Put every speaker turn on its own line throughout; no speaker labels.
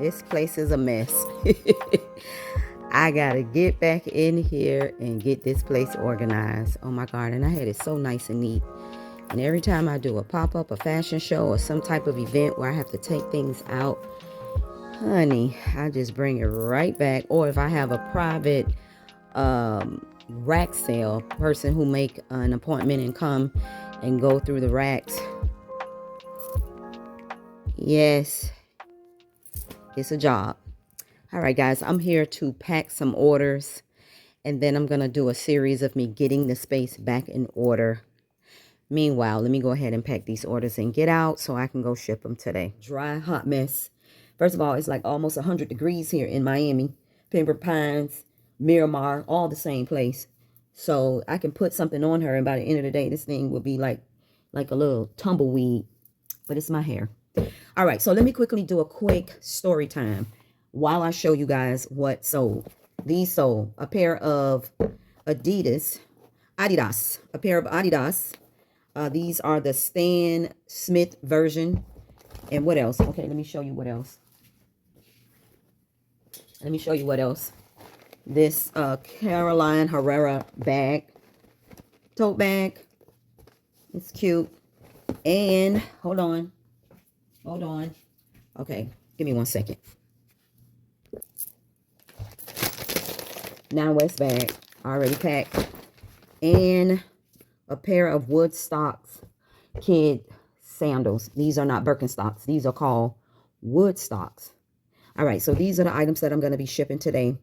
This place is a mess. I gotta get back in here and get this place organized. Oh my God, and I had it so nice and neat. And every time I do a pop-up, a fashion show, or some type of event where I have to take things out, honey, I just bring it right back. Or if I have a private rack sale, person who make an appointment and come and go through the racks. Yes, it's a job. All right, guys, I'm here to pack some orders, and then I'm going to do a series of me getting the space back in order. Meanwhile, let me go ahead and pack these orders and get out so I can go ship them today. Dry, hot mess. First of all, it's like almost 100 degrees here in Miami. Pembroke Pines, Miramar, all the same place. So I can put something on her, and by the end of the day, this thing will be like a little tumbleweed, but it's my hair. All right, so let me quickly do a quick story time while I show you guys what sold. These sold a pair of Adidas, a pair of Adidas. These are the Stan Smith version. And what else? Okay, let me show you what else. This Caroline Herrera bag, tote bag. It's cute. And hold on. Okay, give me 1 second. Now West bag, already packed. And a pair of Woodstocks kid sandals. These are not Birkenstocks. These are called Woodstocks. All right, so these are the items that I'm going to be shipping today.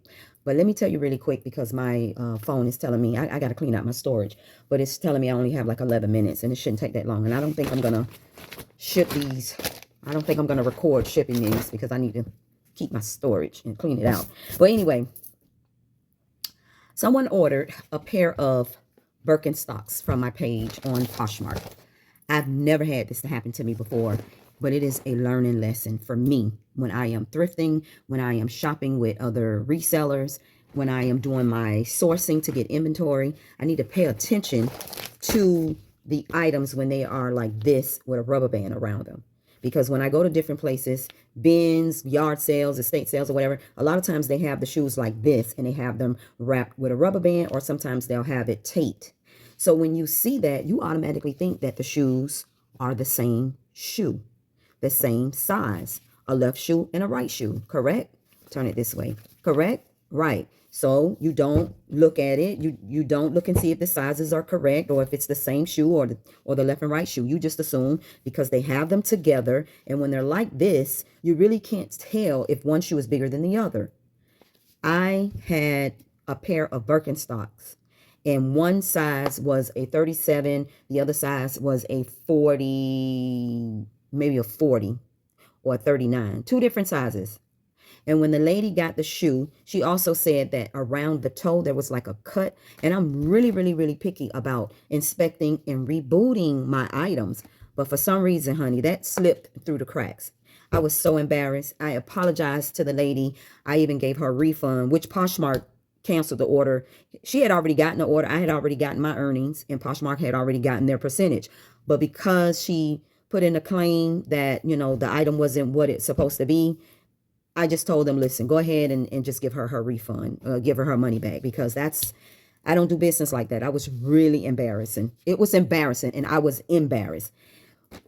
But let me tell you really quick, because my phone is telling me I got to clean out my storage. But it's telling me I only have like 11 minutes, and it shouldn't take that long. And I don't think I'm going to ship these. I don't think I'm going to record shipping these because I need to keep my storage and clean it out. But anyway, someone ordered a pair of Birkenstocks from my page on Poshmark. I've never had this to happen to me before, but it is a learning lesson for me when I am thrifting, when I am shopping with other resellers, when I am doing my sourcing to get inventory. I need to pay attention to the items when they are like this with a rubber band around them. Because when I go to different places, bins, yard sales, estate sales, or whatever, a lot of times they have the shoes like this and they have them wrapped with a rubber band, or sometimes they'll have it taped. So when you see that, you automatically think that the shoes are the same shoe, the same size, a left shoe and a right shoe, correct? Turn it this way, correct? Right. So you don't look at it. You don't look and see if the sizes are correct or if it's the same shoe or the left and right shoe. You just assume because they have them together. And when they're like this, you really can't tell if one shoe is bigger than the other. I had a pair of Birkenstocks, and one size was a 37. The other size was a 40, maybe a 40 or a 39. Two different sizes. And when the lady got the shoe, she also said that around the toe, there was like a cut. And I'm really, really, really picky about inspecting and rebooting my items. But for some reason, honey, that slipped through the cracks. I was so embarrassed. I apologized to the lady. I even gave her a refund, which Poshmark canceled the order. She had already gotten the order. I had already gotten my earnings, and Poshmark had already gotten their percentage. But because she put in a claim that, you know, the item wasn't what it's supposed to be, I just told them, listen, go ahead and just give her refund, give her money back, because I don't do business like that. I was really embarrassing. It was embarrassing, and I was embarrassed.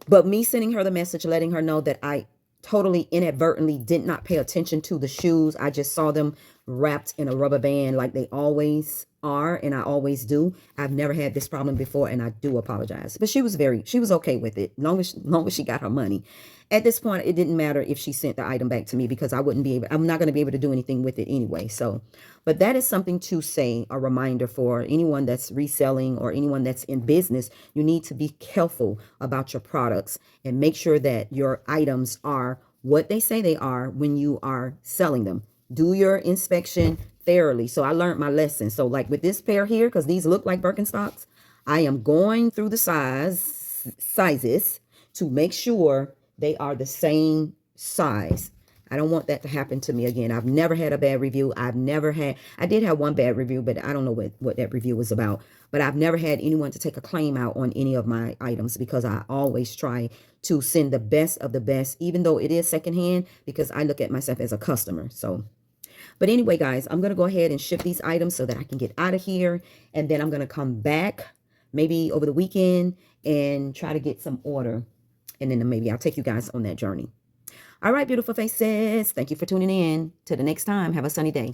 But me sending her the message, letting her know that I totally inadvertently did not pay attention to the shoes. I just saw them wrapped in a rubber band like they always are, and I always do. I've never had this problem before, and I do apologize. But she was okay with it, long as she got her money. At this point, it didn't matter if she sent the item back to me, because I'm not going to be able to do anything with it anyway. So, but that is something to say, a reminder for anyone that's reselling or anyone that's in business. You need to be careful about your products and make sure that your items are what they say they are when you are selling them. Do your inspection thoroughly. So I learned my lesson. So like with this pair here, because these look like Birkenstocks, I am going through the sizes to make sure they are the same size. I don't want that to happen to me again. I've never had a bad review. I did have one bad review, but I don't know what that review was about. But I've never had anyone to take a claim out on any of my items because I always try to send the best of the best, even though it is secondhand, because I look at myself as a customer. So, but anyway, guys, I'm going to go ahead and ship these items so that I can get out of here. And then I'm going to come back maybe over the weekend and try to get some order. And then maybe I'll take you guys on that journey. All right, beautiful faces. Thank you for tuning in. Till the next time, have a sunny day.